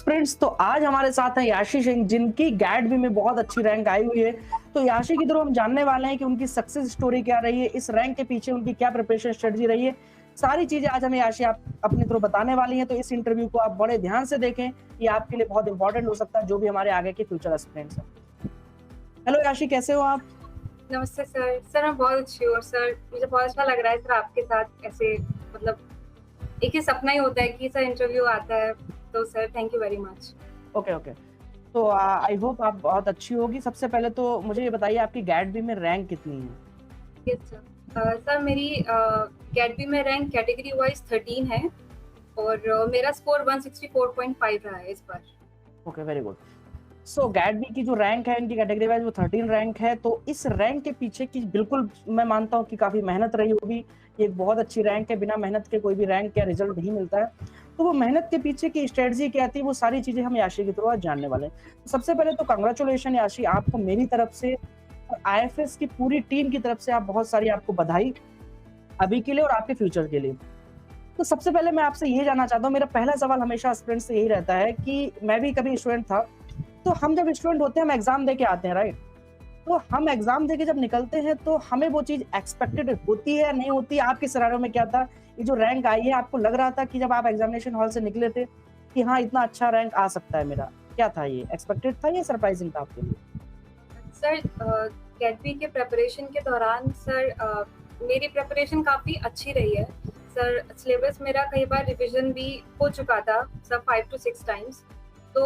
Friends, तो आज हमारे साथ हैं याशी सिंह जिनकी गैट-बी में बहुत अच्छी रैंक आई हुई है। तो याशी के थ्रू हम जानने वाले हैं कि उनकी सक्सेस स्टोरी क्या रही है, इस रैंक के पीछे उनकी क्या प्रिपरेशन स्ट्रेटजी रही है। सारी चीज़ें आज हमें याशी आप अपने थ्रू बताने वाली हैं, तो इस इंटरव्यू को आप बड़े ध्यान से देखें, ये आपके लिए बहुत इम्पोर्टेंट हो सकता है, जो भी हमारे आगे के फ्यूचर एस्पिरेंट्स हैं। हेलो याशी, कैसे हो आप? नमस्ते सर। सर मैं बहुत अच्छी हूँ और सर मुझे बहुत अच्छा लग रहा है सर आपके साथ ऐसे मतलब एक ही सपना ही होता है कि सर इंटरव्यू आता है, तो sir thank you very much. Okay, okay. तो आई होप आप बहुत अच्छी होगी। सबसे पहले तो मुझे ये बताइए आपकी गैट-बी में रैंक कितनी है? Yes sir. सर मेरी कैट-बी में रैंक कैटेगरी वाइज़ 13 है और मेरा स्कोर 164.5 रहा है इस बार। Okay, very good. So GAT B की जो रैंक है इनकी कैटेगरी वाइज़ वो 13 रैंक है, तो इस रैंक के पीछे की बिल्कुल मैं मानता हूँ कि काफ़ी मेहनत रही होगी। ये एक बहुत अच्छी रैंक है, बिना मेहनत के कोई भी रैंक या रिज़ल्ट नहीं मिलता है। तो वो मेहनत के पीछे की स्ट्रैटेजी क्या थी, वो सारी चीज़ें हम याशी के थ्रू आज जानने वाले हैं। तो सबसे पहले तो कांग्रेचुलेशन याशी, आपको मेरी तरफ से और आईएफएस की पूरी टीम की तरफ से आप बहुत सारी आपको बधाई, अभी के लिए और आपके फ्यूचर के लिए। तो सबसे पहले मैं आपसे ये जानना चाहता हूँ, मेरा पहला सवाल हमेशा स्टूडेंट से यही रहता है कि मैं भी कभी स्टूडेंट था, तो हम जब स्टूडेंट होते हैं, हम एग्ज़ाम दे के आते हैं, राइट? तो हम एग्ज़ाम देके जब निकलते हैं, तो हमें वो चीज़ एक्सपेक्टेड होती है या नहीं होती है? आपके सिनेरियो में क्या था? ये जो रैंक आई है, आपको लग रहा था कि जब आप एग्ज़ामिनेशन हॉल से निकले थे, कि हाँ, इतना अच्छा रैंक आ सकता है मेरा? क्या था ये? एक्सपेक्टेड था या सरप्राइज़िंग था आपके लिए? सर कैट-बी के प्रिपरेशन के दौरान सर मेरी प्रिपरेशन काफ़ी अच्छी रही है। सर सिलेबस मेरा कई बार रिविज़न भी हो चुका था, सर 5 टू 6 टाइम्स। तो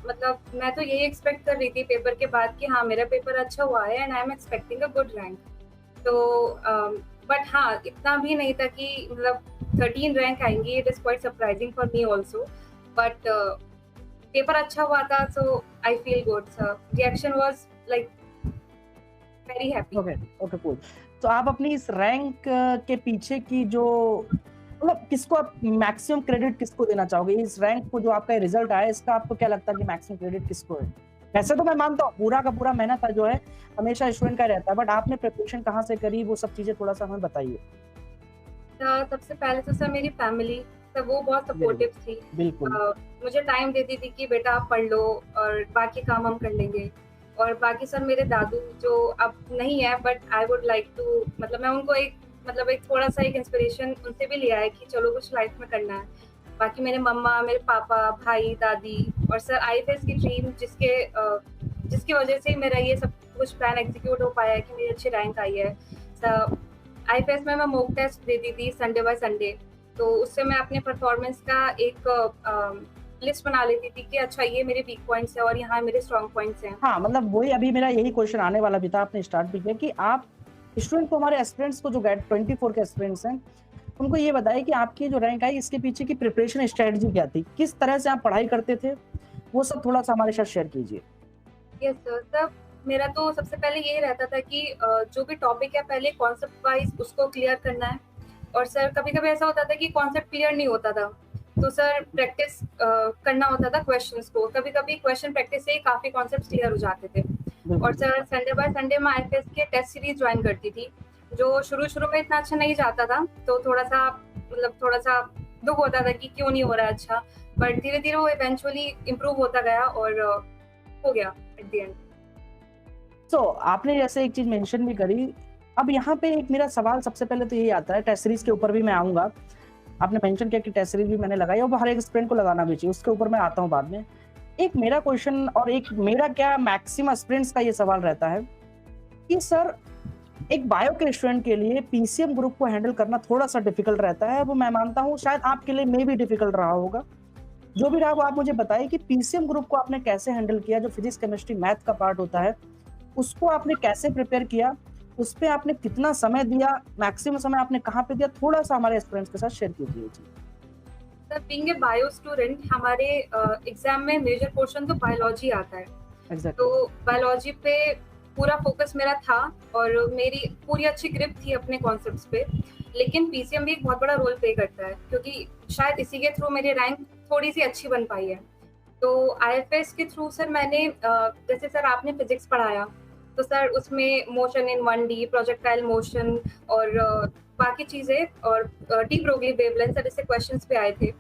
मतलब मैं तो यही एक्सपेक्ट कर रही थी पेपर के बाद कि हाँ, मेरा पेपर अच्छा हुआ है and I am expecting a good rank. तो बट हाँ, इतना भी नहीं था कि मतलब 13 रैंक आएँगी, it is quite surprising for me also. But paper अच्छा हुआ था so I feel good sir. Reaction was like very happy. Okay, okay, cool. तो आप अपनी इस रैंक के पीछे की जो मतलब किसको आप मैक्सिमम क्रेडिट किसको देना चाहोगे? इस रैंक को जो आपका रिज़ल्ट आया, इसका आपको क्या लगता है कि मैक्सिमम क्रेडिट किसको है? वैसे तो मैं मानता हूँ पूरा का पूरा मेहनत जो है, हमेशा स्टूडेंट का रहता है, बट आपने प्रिपरेशन कहाँ से करी, वो सब चीज़ें थोड़ा-सा हमें बताइए। सबसे पहले तो सर मेरी फैमिली सर वो बहुत वेरी गुड, सपोर्टिव थी। बिल्कुल। मुझे टाइम देती थी कि बेटा आप पढ़ लो और बाकी काम हम कर लेंगे। और बाकी सर मेरे दादू जो अब नहीं है but I would like to मतलब मैं उनको एक मतलब एक थोड़ा-सा एक इंस्पिरेशन उनसे भी लिया है कि चलो कुछ लाइफ में करना है। बाकी मेरे मम्मा, मेरे पापा, भाई, दादी और सर आईएफएस की ड्रीम जिसकी वजह से मेरा ये सब कुछ प्लान एग्ज़ीक्यूट हो पाया है कि मेरी अच्छी रैंक आई है। आईपीएस में मैं मॉक टेस्ट देती थी संडे बाय संडे, तो उससे मैं अपने परफॉर्मेंस का एक लिस्ट बना लेती थी कि अच्छा ये मेरे वीक पॉइंट्स हैं और यहाँ मेरे स्ट्रॉन्ग पॉइंट्स हैं। हाँ, मतलब वही अभी मेरा यही क्वेश्चन आने वाला भी था, आपने स्टार्ट भी किया कि आप स्टूडेंट को हमारे एस्पिरेंट्स को जो गेट 24 के एस्पिरेंट्स हैं, उनको ये बताइए कि आपकी जो रैंक आई इसके पीछे की प्रिपरेशन स्ट्रैटेजी क्या थी? किस तरह से आप पढ़ाई करते थे? वो सब थोड़ा-सा हमारे साथ शेयर कीजिए। यस सर, तब मेरा तो सबसे पहले यही रहता था कि जो भी टॉपिक है पहले कॉन्सेप्ट वाइज़ उसको क्लियर करना है और सर कभी-कभी ऐसा होता था कि कॉन्सेप्ट क्लियर नहीं होता था, तो सर प्रैक्टिस करना होता था क्वेश्चन्स को। कभी-कभी क्वेश्चन प्रैक्टिस से ही काफ़ी कॉन्सेप्ट्स क्लियर हो जाते थे और बिल्कुल, सर बिल्कुल। संडे बाय संडे मैं आईएफएस के टेस्ट सीरीज़ जॉइन करती थी, जो शुरू-शुरू में इतना अच्छा नहीं जाता था, तो थोड़ा-सा दुःख होता था कि क्यों नहीं हो रहा है अच्छा, बट धीरे-धीरे वो इवेंचुअली इम्प्रूव होता गया और हो गया एट द एंड। सो आपने जैसे एक चीज़ मेंशन भी करी, अब यहाँ पे एक मेरा सवाल सबसे पहले तो यही आता है, टेस्ट सीरीज़ के ऊपर भी मैं आऊँगा। आपने मेंशन किया कि टेस्ट सीरीज़ भी मैंने लगाई और वो हर एक स्टूडेंट को लगाना भी चाहिए, उसके ऊपर मैं आता हूँ बाद में। एक मेरा क्वेश्चन और एक मेरा क्या मैक्सिमम स्टूडेंट्स का ये सवाल रहता है कि सर एक बायो के स्टूडेंट के लिए पीसीएम ग्रुप को हैंडल करना थोड़ा-सा डिफिकल्ट रहता है, वो मैं मानता हूँ शायद आपके लिए मे बी डिफिकल्ट रहा होगा। जो भी रहा वो आप मुझे बताइए कि पीसीएम ग्रुप को आपने कैसे हैंडल किया, जो फिजिक्स, केमिस्ट्री, मैथ का पार्ट होता है, उसको आपने कैसे प्रिपेयर किया? उसपे आपने कितना समय दिया? मैक्सिमम समय आपने कहाँ पे दिया? थोड़ा-सा हमारे स्टूडेंट्स के साथ शेयर कीजिए। जी। Sir being a bio student हमारे एग्जाम में मेजर पोर्शन तो बायोलॉजी आता है। तो एग्ज़ैक्टली। बायोलॉजी पे पूरा फोकस मेरा था और मेरी पूरी अच्छी ग्रिप थी अपने कॉन्सेप्ट्स पे। लेकिन पीसीएम भी एक बहुत बड़ा रोल प्ले करता है क्योंकि शायद इसी के थ्रू मेरी रैंक थोड़ी-सी अच्छी बन पाई है। तो आईएफएस के थ्रू सर मैंने जैसे सर आपने फिजिक्स पढ़ाया, तो सर उसमें motion in 1D, projectile motion और बाकी चीज़ें और डी ब्रोगली वेवलेंथ सर इससे क्वेश्चंस भी आए थे।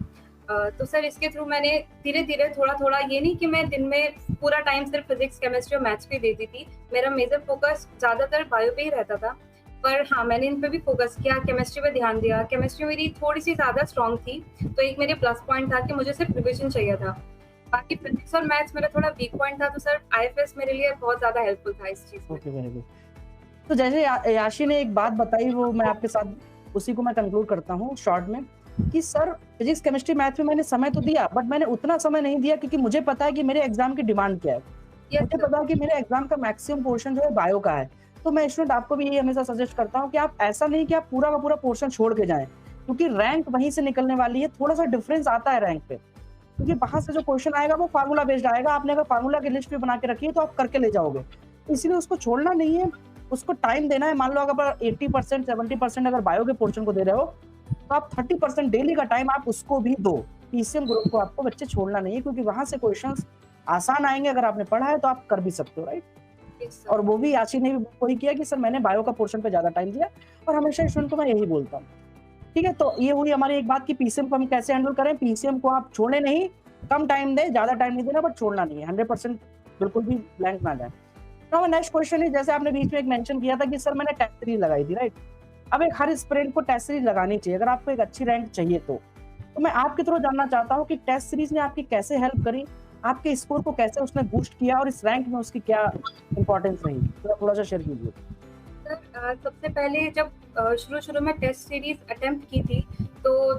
तो सर इसके थ्रू मैंने धीरे-धीरे थोड़ा-थोड़ा, ये नहीं कि मैं दिन में पूरा टाइम सिर्फ फिज़िक्स, केमिस्ट्री और मैथ्स पे देती थी। मेरा मेजर फ़ोकस ज़्यादातर बायो पे ही रहता था। पर हाँ, मैंने इन पे भी फ़ोकस किया, केमिस्ट्री पे ध्यान दिया। केमिस्ट्री मेरी थोड़ी-सी ज़्यादा स्ट्रॉन्ग थी, तो एक मेरे प्लस पॉइंट था कि मुझे सिर्फ रिविज़न चाहिए था। बाकी फिज़िक्स और मैथ्स मेरा थोड़ा वीक पॉइंट था, तो सर आईएफएस मेरे लिए बहुत ज़्यादा हेल्पफुल था इस चीज़ में। Okay, very good. तो जैसे याशी ने एक बात बताई, वो मैं आपके साथ उसी को मैं कंक्लूड करता हूँ शॉर्ट में, कि सर फिजिक्स, केमिस्ट्री, मैथ में मैंने समय तो दिया, बट मैंने उतना समय नहीं दिया क्योंकि मुझे पता है कि मेरे एग्जाम की डिमांड क्या है। यस मुझे सर। पता है कि मेरे एग्जाम का मैक्सिमम पोर्शन जो है बायो का है। तो मैं स्टूडेंट आपको भी यही हमेशा सजेस्ट करता हूँ कि आप ऐसा नहीं कि आप पूरा का पूरा पोर्शन छोड़ के जाएँ, क्योंकि रैंक वहीं से निकलने वाली है, थोड़ा-सा डिफरेंस आता है रैंक पे। क्योंकि वहाँ से जो क्वेश्चन आएगा वो फार्मूला बेस्ड आएगा, आपने अगर फार्मूला की लिस्ट भी बना के रखी है तो आप करके ले जाओगे। इसलिए उसको छोड़ना नहीं है, उसको टाइम देना है। मान लो अगर 80% 70% अगर बायो के पोर्शन को दे रहे हो, तो आप 30% डेली का टाइम आप उसको भी दो। पीसीएम ग्रुप को आपको बच्चे छोड़ना नहीं है, क्योंकि वहाँ से क्वेश्चंस आसान आएँगे, अगर आपने पढ़ा है तो आप कर भी सकते हो, राइट? यस और सर। वो भी याची ने भी वही किया कि सर मैंने बायो का पोर्शन पे ज़्यादा टाइम दिया, और हमेशा स्टूडेंट को मैं यही बोलता हूँ। ठीक है, तो ये हुई हमारी एक बात कि पीसीएम को हम कैसे हैंडल करें। पीसीएम को आप छोड़ें नहीं, कम टाइम दें, ज़्यादा टाइम नहीं देना, बट छोड़ना नहीं है। 100% बिल्कुल भी ब्लैंक ना जाए। नाउ नेक्स्ट क्वेश्चन है, जैसे आपने बीच में एक मेंशन किया था कि सर मैंने टेस्ट सीरीज लगाई थी, राइट? अब एक हर एस्पिरेंट को टेस्ट सीरीज लगानी चाहिए अगर आपको एक अच्छी रैंक चाहिए तो। तो मैं आपके थ्रू जानना चाहता हूँ कि टेस्ट सीरीज ने आपकी कैसे हेल्प करी? आपके स्कोर को कैसे उसने बूस्ट किया, और इस रैंक में उसकी क्या इंपॉर्टेंस रही? थोड़ा-सा शेयर कीजिए। सर सबसे पहले जब शुरू-शुरू में टेस्ट सीरीज़ अटेम्प्ट की थी, तो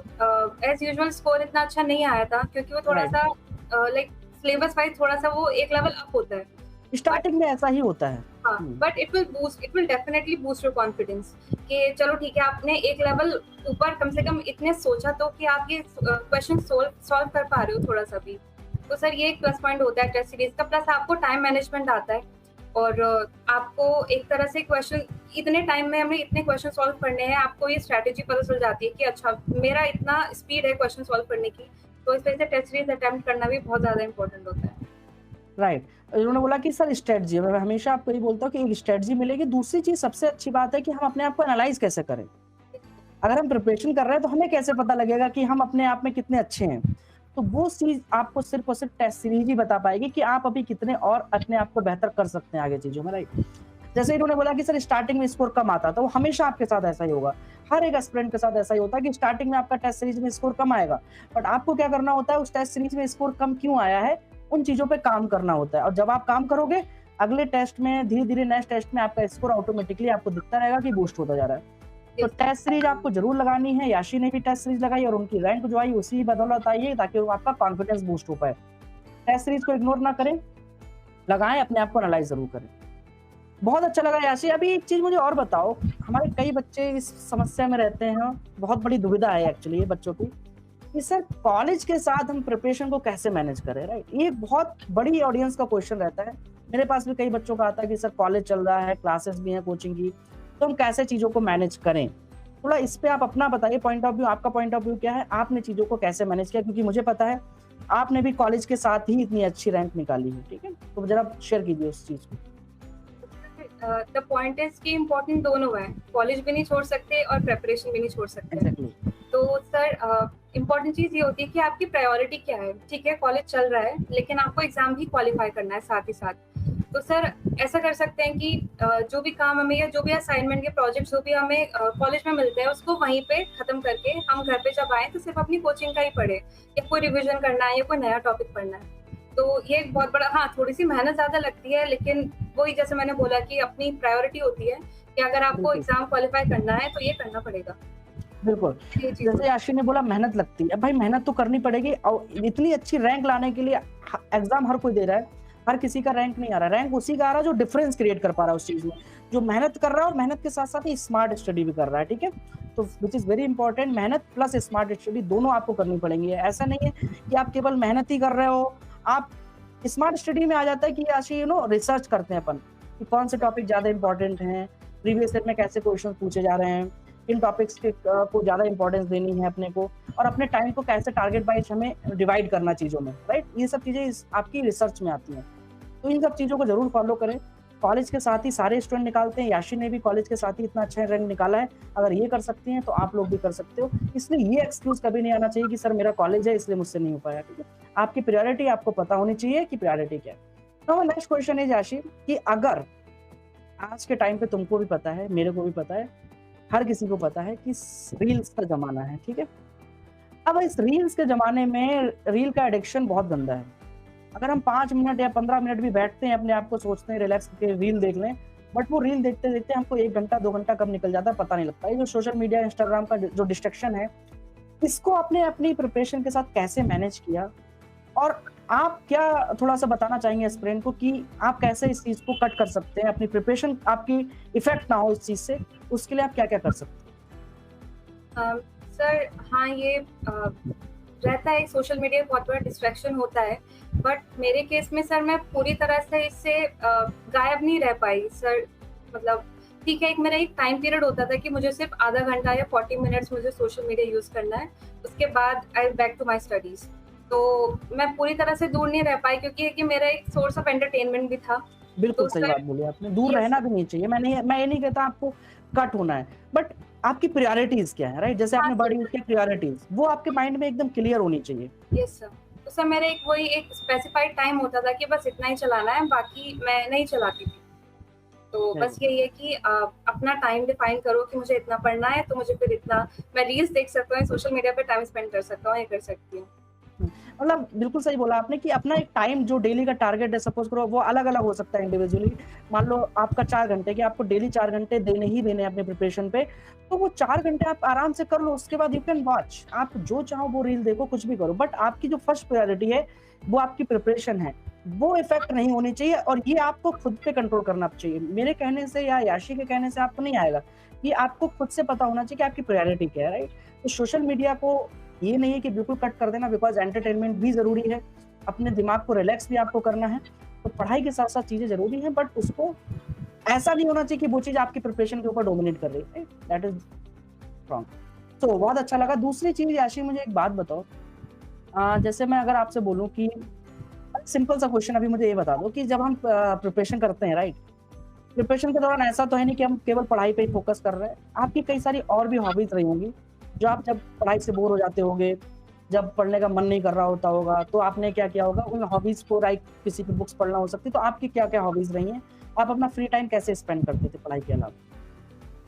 एज़ यूजुअल स्कोर इतना अच्छा नहीं आया था, क्योंकि वो राइट, थोड़ा-सा लाइक सिलेबस वाइज़ थोड़ा-सा वो एक लेवल अप होता है। बट स्टार्टिंग में ऐसा ही होता है। हाँ, हुँ, but it will definitely boost your confidence कि चलो ठीक है, आपने एक लेवल ऊपर कम से कम इतने सोचा तो कि आप ये क्वेश्चन सॉल्व कर पा रहे हो थोड़ा-सा भी। तो सर ये एक प्लस पॉइंट होता है टेस्ट सीरीज़ का, प्लस आपको टाइम मैनेजमेंट आता है, और आपको एक तरह से क्वेश्चन इतने टाइम में हमें इतने क्वेश्चन सॉल्व करने हैं, आपको ये स्ट्रैटेजी पता चल जाती है कि अच्छा मेरा इतना स्पीड है क्वेश्चन सॉल्व करने की, तो इस वजह से टेस्ट सीरीज़ अटेम्प्ट करना भी बहुत ज़्यादा इम्पोर्टेंट होता है। राइट। उन्होंने बोला कि सर स्ट्रैटेजी, मैं हमेशा आपको यही बोलता हूँ कि एक स्ट्रैटेजी मिलेगी। दूसरी चीज़ सबसे अच्छी बात है कि हम अपने आप को एनालाइज़ कैसे करें। अगर हम प्रिपरेशन कर रहे हैं तो हमें कैसे पता लगेगा कि हम अपने आप में कितने अच्छे हैं? तो वो चीज़ आपको सिर्फ़ और सिर्फ़ टेस्ट सीरीज़ ही बता पाएगी कि आप अभी कितने और अपने आप को बेहतर कर सकते हैं आगे चीज़ों में, राइट? जैसे इन्होंने बोला कि सर स्टार्टिंग में स्कोर कम आता, तो वो हमेशा आपके साथ ऐसा ही होगा। हर एक एस्पिरेंट के साथ ऐसा ही होता है कि स्टार्टिंग में आपका टेस्ट सीरीज़ में स्कोर कम आएगा, बट आपको क्या करना होता है, उस टेस्ट सीरीज़ में स्कोर कम क्यों आया है, उन चीज़ों पे काम करना होता है। और जब आप काम करोगे, अगले टेस्ट में धीरे-धीरे नेक्स्ट टेस्ट में आपका स्कोर ऑटोमेटिकली आपको दिखता रहेगा कि बूस्ट होता जा रहा है। तो टेस्ट सीरीज आपको जरूर लगानी है। याशी ने भी टेस्ट सीरीज लगाई और उनकी रैंक जो आई उसी बदौलत आई है, ताकि आपका कॉन्फिडेंस बूस्ट हो पाए। टेस्ट सीरीज को इग्नोर ना करें, लगाएं, अपने आप को एनालाइज जरूर करें। बहुत अच्छा लगा याशी। अभी एक चीज मुझे और बताओ, हमारे कई बच्चे इस समस्या में रहते हैं, बहुत बड़ी दुविधा है एक्चुअली ये बच्चों की, कि सर कॉलेज के साथ हम प्रिपरेशन को कैसे मैनेज करें, राइट? ये एक बहुत बड़ी ऑडियंस का क्वेश्चन रहता है। मेरे पास भी कई बच्चों का आता है कि सर कॉलेज चल रहा है, क्लासेस भी हैं कोचिंग की, तो हम कैसे चीज़ों को मैनेज करें? थोड़ा इस पे आप अपना बताइए पॉइंट ऑफ व्यू, आपका पॉइंट ऑफ व्यू क्या है? आपने चीज़ों को कैसे मैनेज किया? क्योंकि मुझे पता है आपने भी कॉलेज के साथ ही इतनी अच्छी रैंक निकाली है, ठीक है? तो ज़रा शेयर कीजिए उस चीज़ को। द पॉइंट इज कि इम्पोर्टेंट दोनों है, कॉलेज भी नहीं छोड़ सकते और प्रेपरेशन भी नहीं छोड़ सकते। एग्जैक्टली। तो सर इम्पोर्टेंट चीज़ ये होती है कि आपकी प्रायोरिटी क्या है। ठीक है, कॉलेज चल रहा है, लेकिन आपको एग्जाम भी क्वालिफाई करना है साथ ही साथ। तो सर ऐसा कर सकते हैं कि जो भी काम हमें या जो भी असाइनमेंट के प्रोजेक्ट्स जो भी हमें कॉलेज में मिलते हैं, उसको वहीं पे खत्म करके हम घर पे जब आए तो सिर्फ अपनी कोचिंग का ही पढ़े, या कोई रिविजन करना है या कोई नया टॉपिक पढ़ना है। तो ये एक बहुत बड़ा, हाँ थोड़ी सी मेहनत ज़्यादा लगती है, लेकिन वही जैसे मैंने बोला कि अपनी प्रायोरिटी होती है कि अगर आपको बिल्कुल एग्जाम क्वालिफाई करना है तो ये करना पड़ेगा। बिल्कुल। ये चीज़ जैसे याशी ने बोला मेहनत लगती है, भाई मेहनत तो करनी पड़ेगी। और इतनी अच्छी रैंक लाने के लिए एग्जाम हर कोई दे रहा है, हर किसी का रैंक नहीं आ रहा। रैंक उसी का आ रहा है जो डिफरेंस क्रिएट कर पा रहा है उस चीज में, जो मेहनत कर रहा है और मेहनत के साथ साथ ही स्मार्ट स्टडी भी कर रहा है, ठीक है? तो विच इज वेरी इंपॉर्टेंट, मेहनत प्लस स्मार्ट स्टडी दोनों आपको करनी पड़ेंगी। ऐसा नहीं है कि आप केवल मेहनत ही कर रहे हो। आप स्मार्ट स्टडी में आ जाता है कि याशी रिसर्च करते हैं अपन कि कौन से टॉपिक ज्यादा इंपॉर्टेंट हैं, प्रीवियस ईयर में कैसे क्वेश्चन पूछे जा रहे हैं, किन टॉपिक्स को ज्यादा इंपॉर्टेंस देनी है अपने को, और अपने टाइम को कैसे टारगेट वाइज हमें डिवाइड करना चीजों में, राइट? ये सब चीजें आपकी रिसर्च में आती हैं। तो इन सब चीजों को जरूर फॉलो करें। कॉलेज के साथ ही सारे स्टूडेंट निकालते हैं, याशी ने भी कॉलेज के साथ ही इतना अच्छा रैंक निकाला है, अगर ये कर सकती हैं तो आप लोग भी कर सकते हो। इसलिए ये एक्सक्यूज़ कभी नहीं आना चाहिए कि सर मेरा कॉलेज है इसलिए मुझसे नहीं हो पाया, ठीक है? आपकी प्रायोरिटी आपको पता होनी चाहिए कि प्रायोरिटी क्या है। नाउ नेक्स्ट क्वेश्चन इज़ याशी कि अगर आज के टाइम पे तुमको भी पता है, मेरे को भी पता है, हर किसी को पता है कि रील्स का ज़माना है, ठीक है? अब इस रील्स के ज़माने में रील का एडिक्शन बहुत गंदा है। अगर हम 5 मिनट या 15 मिनट भी बैठते हैं, अपने आप को सोचते हैं रिलैक्स करके रील देख लें, बट वो रील देखते-देखते हमको 1 घंटा, 2 घंटा कब निकल जाता है पता नहीं लगता। ये जो सोशल मीडिया, इंस्टाग्राम का जो डिस्ट्रैक्शन है, इसको आपने अपनी प्रिपरेशन के साथ कैसे मैनेज किया? और आप क्या थोड़ा-सा बताना चाहेंगे एस्पिरेंट को कि आप कैसे इस चीज़ को कट कर सकते हैं? अपनी प्रिपरेशन आपकी इफ़ेक्ट ना हो इस चीज़ से, उसके लिए आप क्या-क्या कर सकते हैं? सर हाँ, ये रहता है सोशल मीडिया बहुत बड़ा डिस्ट्रैक्शन होता है, बट मेरे केस में सर मैं पूरी तरह से इससे गायब नहीं रह पाई सर। मतलब ठीक है, एक मेरा एक टाइम पीरियड होता था कि मुझे सिर्फ आधा घंटा या 40 मिनट्स मुझे सोशल मीडिया यूज़ करना है, उसके बाद आई बैक टू माय स्टडीज़। तो मैं पूरी तरह से दूर नहीं रह पाई क्योंकि ये कि मेरा एक सोर्स ऑफ एंटरटेनमेंट भी था। बिल्कुल तो सही सर बात बोली आपने, दूर यस, रहना भी नहीं चाहिए। मैं ये नहीं कहता आपको कट होना है, बट आपकी प्रायोरिटीज़ क्या है, राइट? जैसे हाँ आपने सर, वर्ड यूज़ किया प्रायोरिटीज़, वो आपके माइंड में एकदम क्लियर होनी चाहिए। Yes sir. तो सर मेरा एक वही एक स्पेसिफाइड टाइम होता था कि बस इतना ही चलाना है, बाकी मैं नहीं चलाती थी। तो वेरी बस गुड। यही है कि अपना टाइम डिफाइन करो कि मुझे इतना पढ़ना है, तो मुझे फिर इतना मैं रील्स देख सकता हूँ, सोशल मीडिया पे टाइम स्पेंड कर सकता हूँ, ये कर सकती हूँ। मतलब बिल्कुल सही बोला आपने कि अपना एक टाइम जो डेली का टारगेट है सपोज़ करो वो अलग-अलग हो सकता है इंडिविजुअली। मान लो आपका 4 घंटे कि आपको डेली 4 घंटे देने ही देने हैं अपने प्रिपरेशन पे, तो वो 4 घंटे आप आराम से कर लो, उसके बाद यू कैन वॉच। आप जो चाहो वो रील देखो, कुछ भी करो, बट आपकी जो फर्स्ट प्रायोरिटी है, वो आपकी प्रिपरेशन है। वो इफ़ेक्ट नहीं होनी चाहिए और ये आपको खुद पे कंट्रोल करना चाहिए। मेरे कहने से या याशी के कहने से आपको नहीं आएगा। ये आपको खुद से पता होना चाहिए कि आपकी प्रायोरिटी क्या है, राइट? तो सोशल मीडिया को ये नहीं है कि बिल्कुल कट कर देना बिकॉज़ एंटरटेनमेंट भी ज़रूरी है, अपने दिमाग को रिलैक्स भी आपको करना है, तो पढ़ाई के साथ-साथ चीज़ें ज़रूरी हैं बट उसको ऐसा नहीं होना चाहिए कि वो चीज़ आपकी प्रिपरेशन के ऊपर डोमिनेट कर रही है, राइट? That is wrong. तो बहुत अच्छा लगा। दूसरी चीज़ याशी मुझे एक बात बताओ जैसे मैं अगर आपसे बोलूँ कि सिंपल सा क्वेश्चन अभी मुझे ये बता दो कि जब हम प्रिपरेशन करते हैं, राइट? प्रिपरेशन के दौरान ऐसा तो है नहीं कि हम केवल पढ़ाई पे ही फ़ोकस कर रहे हैं, आपकी कई सारी और भी हॉबीज़ रही होंगी, जो आप जब पढ़ाई से बोर हो जाते होंगे, जब पढ़ने का मन नहीं कर रहा होता होगा, तो आपने क्या किया होगा उन हॉबीज़ को लाइक किसी की बुक्स पढ़ना हो सकती है, तो आपकी क्या-क्या हॉबीज़ रही हैं? आप अपना फ्री टाइम कैसे स्पेंड करते थे पढ़ाई के अलावा?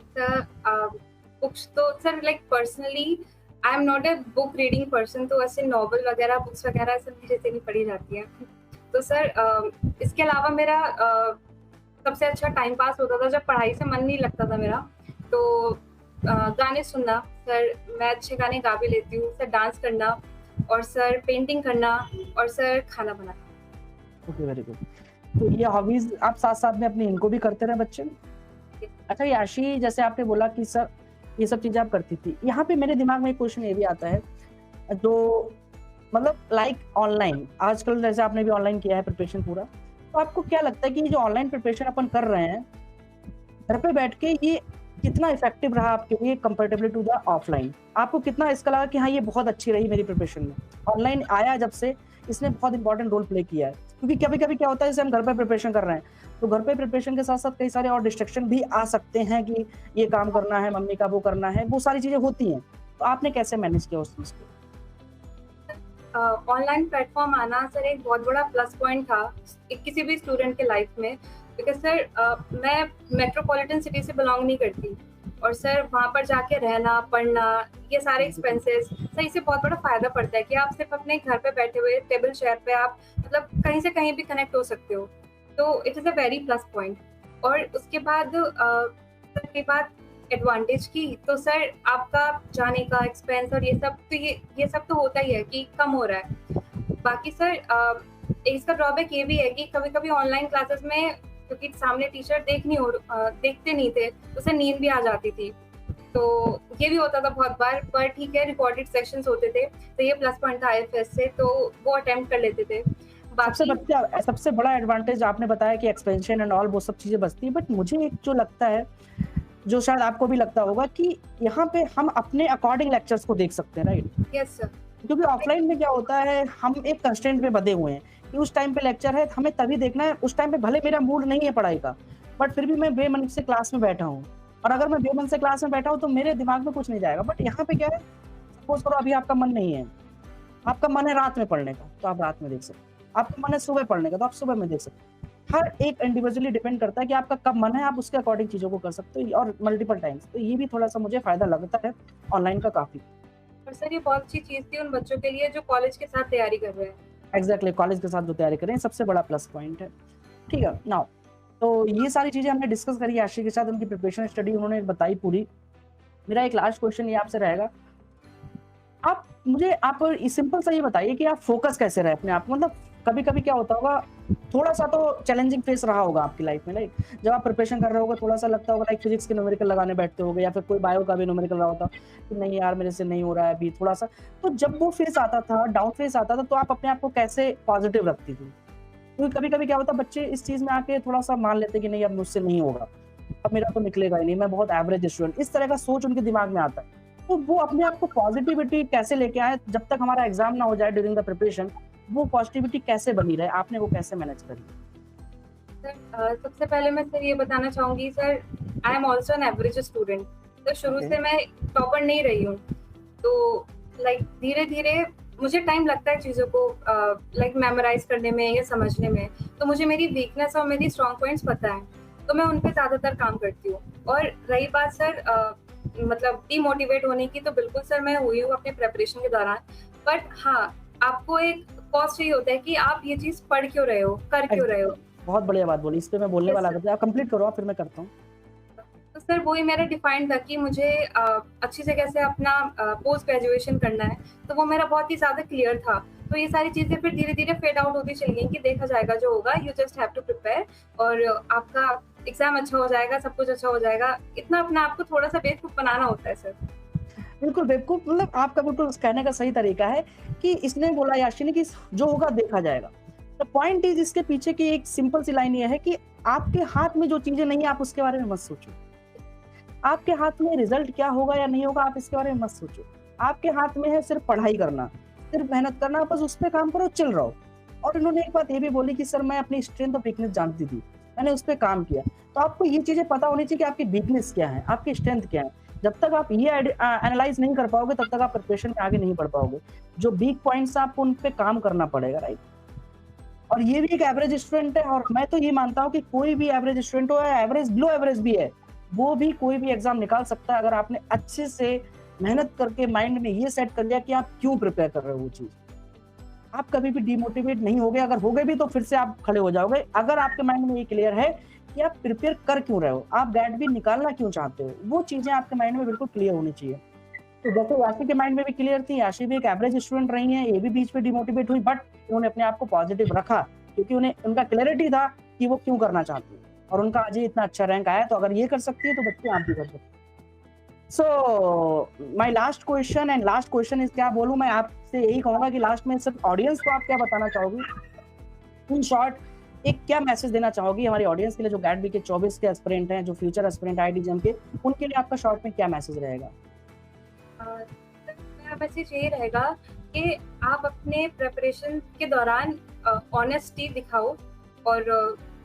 सर बुक्स तो sir like personally I am not a book reading person, तो ऐसे नॉवल वगैरह, बुक्स वगैरह सब मेरे से नहीं पढ़ी जाती है। तो सर इसके अलावा मेरा सबसे अच्छा टाइम पास होता था जब पढ़ाई से मन नहीं लगता था मेरा, तो गाने सुनना। सर मैं अच्छे गाने गा भी लेती हूँ। सर डांस करना और सर पेंटिंग करना और सर खाना बनाना। Okay, very good. तो ये हॉबीज़ आप साथ-साथ में अपनी इनको भी करते रहे बच्चे? अच्छा याशी जैसे आपने बोला कि सर ये सब चीज़ें आप करती थी। यहाँ पे मेरे दिमाग में एक क्वेश्चन ये भी आता है, जो मतलब लाइक ऑनलाइन आजकल जैसे आपने भी ऑनलाइन किया है प्रिपरेशन पूरा, तो आपको क्या लगता है कि ये जो ऑनलाइन प्रिपरेशन अपन कर रहे हैं, घर पे बैठ के ये कितना इफेक्टिव रहा आपके लिए कंपैरेटिवली टू द ऑफलाइन? आपको कितना इसका लगा कि हाँ, ये बहुत अच्छी रही मेरी प्रिपरेशन में? ऑनलाइन आया जब से इसने बहुत इंपॉर्टेंट रोल प्ले किया है। क्योंकि कभी-कभी क्या होता है जैसे हम घर पे प्रिपरेशन कर रहे हैं, तो घर पे प्रिपरेशन के साथ-साथ कई सारे और डिस्ट्रैक्शन भी आ सकते हैं कि ये काम करना है, मम्मी का वो करना है, वो सारी चीज़ें होती हैं। तो आपने कैसे मैनेज किया उस चीज़ को? ऑनलाइन प्लेटफॉर्म आना सर एक बहुत बड़ा प्लस पॉइंट था किसी भी स्टूडेंट के लाइफ में, बिकॉज सर मैं मेट्रोपॉलिटन सिटी से बिलोंग नहीं करती, और सर वहाँ पर जाके रहना, पढ़ना, ये सारे एक्सपेंसेस, सर इससे बहुत बड़ा फ़ायदा पड़ता है कि आप सिर्फ अपने घर पे बैठे हुए टेबल चेयर पे आप मतलब कहीं से कहीं भी कनेक्ट हो सकते हो, तो it is a very plus point. और उसके बाद सबके बाद एडवांटेज की, तो सर आपका जाने का एक्सपेंस और ये सब तो होता ही है कि कम हो रहा है। बाकी सर इसका ड्रॉबैक ये भी है कि कभी-कभी ऑनलाइन क्लासेस में क्योंकि सामने टीचर देखते नहीं थे, तो सर नींद भी आ जाती थी। तो ये भी होता था बहुत बार, पर ठीक है रिकॉर्डेड सेक्शंस होते थे, तो ये प्लस पॉइंट था आईएफएस से, तो वो अटेम्प्ट कर लेते थे। बाकी सबसे बड़ा एडवांटेज आपने बताया कि एक्सपेंशन एंड ऑल वो सब चीज़ें बचती हैं, बट मुझे एक जो लगता है, जो शायद आपको भी लगता होगा कि यहाँ पे हम अपने अकॉर्डिंग लेक्चर्स को देख सकते हैं, राइट? यस सर, क्योंकि ऑफलाइन में क्या होता है, हम एक कंस्ट्रेंट पे बंधे हुए हैं कि उस टाइम पे लेक्चर है, हमें तभी देखना है, उस टाइम पे भले मेरा मूड नहीं है पढ़ाई का, बट फिर भी मैं बेमन से क्लास में बैठा हूँ। और अगर मैं बेमन से क्लास में बैठा हूँ, तो मेरे दिमाग में कुछ नहीं जाएगा। बट यहाँ पे क्या है, सपोज़ करो अभी आपका मन नहीं है, आपका मन है रात में पढ़ने का, तो आप रात में देख सकते हो। आपका मन है सुबह पढ़ने का, तो आप सुबह में देख सकते हो। हर एक इंडिविजुअली डिपेंड करता है कि आपका कब मन है, आप उसके अकॉर्डिंग चीज़ों को कर सकते हो और मल्टीपल टाइम्स। तो ये भी थोड़ा-सा मुझे फ़ायदा लगता है ऑनलाइन का काफ़ी। और सर ये बहुत अच्छी चीज़ थी उन बच्चों के लिए जो कॉलेज के साथ तैयारी कर रहे हैं। एग्ज़ैक्टली कॉलेज के साथ जो तैयारी कर रहे हैं, सबसे बड़ा प्लस पॉइंट है। ठीक है, नाउ तो ये सारी चीज़ें हमने डिस्कस करी आशी के साथ, उनकी प्रिपरेशन स्टडी उन्होंने बताई पूरी। मेरा एक लास्ट क्वेश्चन ये आपसे रहेगा, आप सिंपल सा ये बताइए कि आप फ़ोकस कैसे रहे अपने आप को? मतलब कभी-कभी क्या होता होगा, थोड़ा-सा तो चैलेंजिंग फेज़ रहा होगा आपकी लाइफ़ में, राइट? जब आप प्रिपरेशन कर रहे होगे, थोड़ा-सा लगता होगा लाइक फिज़िक्स के न्यूमेरिकल लगाने बैठते होगे या फिर कोई बायो का भी न्यूमेरिकल रहा होता, कि नहीं यार मेरे से नहीं हो रहा है अभी थोड़ा-सा। तो जब वो फेज़ आता था, डाउन फेज़ आता था, तो आप अपने आप को कैसे पॉज़िटिव रखती थी? क्योंकि कभी-कभी क्या होता है, बच्चे इस चीज़ में आके थोड़ा-सा मान लेते हैं कि नहीं अब मुझसे नहीं होगा, अब मेरा तो निकलेगा ही नहीं, मैं बहुत एवरेज स्टूडेंट, इस तरह का सोच उनके दिमाग में आता है। तो वो अपने आप को पॉजिटिविटी कैसे लेके आएँ जब तक हमारा एग्ज़ाम ना हो जाए ड्यूरिंग द प्रिपरेशन, वो पॉजिटिविटी कैसे बनी रहे? आपने वो कैसे मैनेज करी? सर सबसे पहले मैं सर ये बताना चाहूँगी sir, I am also an average student. तो शुरू ओके, से मैं टॉपर नहीं रही हूँ। तो लाइक धीरे-धीरे मुझे टाइम लगता है चीज़ों को लाइक मेमोराइज़ करने में या समझने में। तो मुझे मेरी वीकनेस और मेरी स्ट्रॉन्ग पॉइंट्स पता हैं, तो मैं उन पे ज़्यादातर काम करती हूँ। और रही बात सर मतलब डीमोटिवेट होने की, तो बिल्कुल सर मैं हुई हूँ अपने प्रिपरेशन के दौरान। बट हाँ, आपको एक कॉस्ट चाहिए होता है कि आप ये चीज़ पढ़ क्यों रहे हो, कर क्यों रहे हो? एग्ज़ैक्टली, बहुत बढ़िया बात बोली, इस पे मैं बोलने यस वाला सर। था, आप कंप्लीट करो आप फिर मैं करता हूँ। तो सर वही मेरा डिफाइंड था कि मुझे अच्छी से कैसे अपना पोस्ट ग्रेजुएशन करना है, तो वो मेरा बहुत ही ज़्यादा क्लियर था। तो ये सारी चीज़ें फिर धीरे-धीरे फेड आउट होती चली गई कि देखा जाएगा जो होगा, you just have to prepare और आपका एग्ज़ाम अच्छा हो जाएगा, सब कुछ अच्छा हो जाएगा। इतना अपने आप को थोड़ा-सा बेवकूफ़ बनाना होता है सर। बिल्कुल बेवकूफ़ मतलब आपका बिल्कुल कहने का सही तरीका है कि इसने बोला याशी ने कि जो होगा देखा जाएगा। द पॉइंट इज़ इसके पीछे की एक सिंपल सी लाइन ये है कि आपके हाथ में जो चीज़ें नहीं है आप उसके बारे में मत सोचो। आपके हाथ में रिज़ल्ट क्या होगा या नहीं होगा आप इसके बारे में मत सोचो। आपके हाथ में है सिर्फ़ पढ़ाई करना, सिर्फ़ मेहनत करना, बस उस पे काम करो, चिल रहो। और इन्होंने एक बात ये भी बोली कि सर मैं अपनी स्ट्रेंथ और वीकनेस जानती थी, मैंने उस पे काम किया। तो आपको ये चीज़ें पता होनी चाहिए कि आपकी वीकनेस क्या है, आपकी स्ट्रेंथ क्या है। जब तक आप ये एनालाइज़ नहीं कर पाओगे तब तक आप प्रिपरेशन में आगे नहीं बढ़ पाओगे। जो वीक पॉइंट्स हैं आपको उन पे काम करना पड़ेगा, राइट? और ये भी एक एवरेज स्टूडेंट है और मैं तो ये मानता हूँ कि कोई भी एवरेज स्टूडेंट हो या एवरेज बिलो एवरेज भी है, वो भी कोई भी एग्ज़ाम निकाल सकता है अगर आपने अच्छे से मेहनत करके माइंड में ये सेट कर लिया कि आप क्यों प्रिपेयर कर रहे हो वो चीज़। आप कभी भी डिमोटिवेट नहीं होगे, अगर हो गए भी तो फिर से आप खड़े हो जाओगे। अगर आपके माइंड में ये क्लियर है कि आप प्रिपेयर कर क्यों रहे हो, आप गेट बी निकालना क्यों चाहते हो, वो चीज़ें आपके माइंड में बिल्कुल क्लियर होनी चाहिए। तो जैसे याशी के माइंड में भी क्लियर थी, याशी भी एक एवरेज स्टूडेंट रही हैं, ये भी बीच में डिमोटिवेट हुई बट उन्होंने अपने आप को पॉजिटिव रखा क्योंकि उन्हें उनका क्लैरिटी था कि वो क्यों करना चाहती हैं और उनका आज ये इतना अच्छा रैंक आया तो अगर ये कर सकती है तो बच्चे आप भी कर सकते हैं। So my last question and last question is क्या बोलूँ मैं आपसे यही कहूँगा कि लास्ट में सिर्फ ऑडियंस को आप क्या बताना चाहोगी? इन शॉर्ट एक क्या मैसेज देना चाहोगी हमारी ऑडियंस के लिए जो गेट बी के 24 के एस्पिरेंट हैं, जो फ्यूचर एस्पिरेंट आईआईटी के, उनके लिए आपका शॉर्ट में क्या मैसेज रहेगा? मेरा मैसेज यही रहेगा कि आप अपने प्रिपरेशन के दौरान ऑनेस्टी दिखाओ और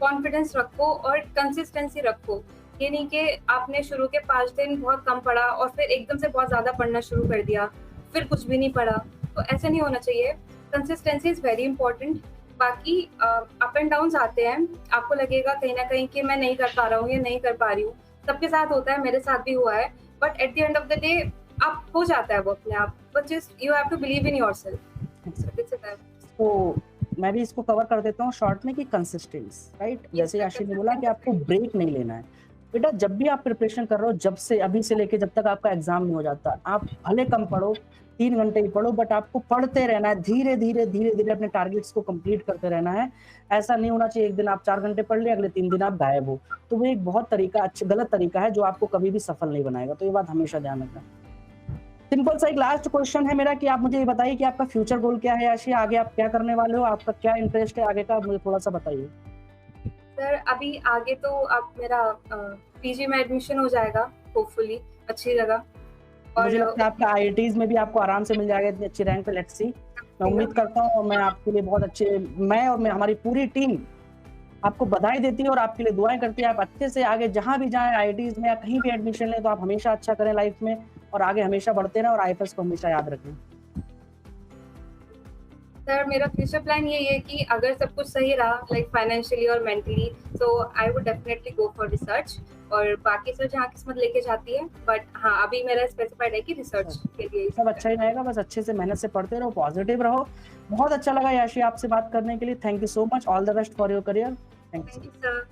कॉन्फिडेंस रखो और कंसिस्टेंसी रखो। ये नहीं कि आपने शुरू के 5 दिन बहुत कम पढ़ा और फिर एकदम से बहुत ज़्यादा पढ़ना शुरू कर दिया, फिर कुछ भी नहीं पढ़ा, तो ऐसे नहीं होना चाहिए। Consistency is very important. बाकी अप एंड डाउन्स आते हैं, आपको लगेगा कहीं न कहीं कि मैं नहीं कर पा रहा हूँ या नहीं कर पा रही हूँ। सबके साथ होता है, मेरे साथ भी हुआ है, but at the end of the day आप हो जाता है वो अपने आप, but just you have to believe in yourself. That's it. तो मैं भी इसको कवर कर देता हूँ शॉर्ट में कि कंसिस्टेंस, राइट? जैसे याशी ने बोला कि आपको ब्रेक नहीं लेना है। बेटा जब भी आप प्रिपरेशन कर रहे हो, जब से अभी से लेके जब तक आपका एग्ज़ाम नहीं हो जाता, आप भले कम पढ़ो, 3 घंटे ही पढ़ो बट आपको पढ़ते रहना है, धीरे-धीरे, धीरे-धीरे अपने टारगेट्स को कंप्लीट करते रहना है। ऐसा नहीं होना चाहिए एक दिन आप 4 घंटे पढ़ लिए, अगले 3 दिन आप गायब हो। तो वो एक बहुत गलत तरीका है जो आपको कभी भी सफल नहीं बनाएगा। तो ये बात हमेशा ध्यान रखना। सिंपल सा एक लास्ट क्वेश्चन है मेरा कि आप मुझे ये बताइए कि आपका फ्यूचर गोल क्या है याशी? आगे आप क्या करने वाले हो? आपका क्या इंटरेस्ट है आगे का? मुझे थोड़ा-सा बताइए। सर अभी आगे तो अब मेरा पीजी में एडमिशन हो जाएगा होपफुली अच्छी जगह। मुझे और लगता है आपका आईआईटीज़ में भी आपको आराम से मिल जाएगा इतनी अच्छी रैंक पे, लेट्स सी। मैं उम्मीद करता हूँ और मैं आपके लिए बहुत अच्छे मैं और मैं हमारी पूरी टीम आपको बधाई देती है और आपके लिए दुआएँ करती है। आप अच्छे से आगे जहाँ भी जाएँ आईआईटीज़ में या कहीं भी एडमिशन लें तो आप हमेशा अच्छा करें लाइफ़ में और आगे हमेशा बढ़ते रहें और आईएफएस को हमेशा याद रखें। सर मेरा फ्यूचर प्लान यही है कि अगर सब कुछ सही रहा लाइक फाइनेंशियली और मेंटली तो I would definitely go for research और बाकी सर जहाँ किस्मत लेके जाती है बट हाँ अभी मेरा स्पेसिफाइड है कि रिसर्च के लिए सब अच्छा ही रहेगा, बस अच्छे से मेहनत से पढ़ते रहो, पॉजिटिव रहो। बहुत अच्छा लगा याशी आपसे बात करने के लिए। Thank you so much. All the best for your career. Thank you. Thank you sir.